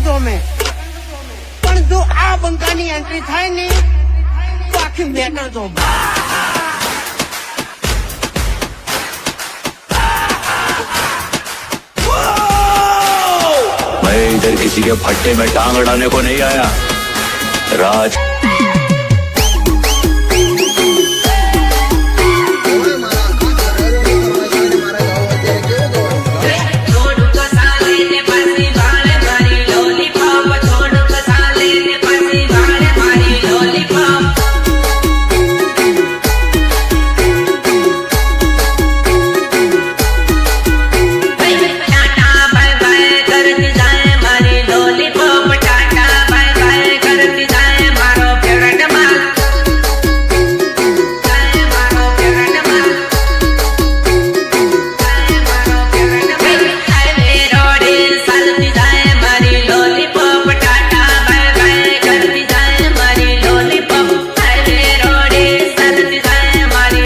જોમે પણ જો આ બંકાની એન્ટ્રી થાય ને તો આખી મેટર જોમે मैं इधर किसी के फट्टे में टांग अड़ाने को नहीं आया राज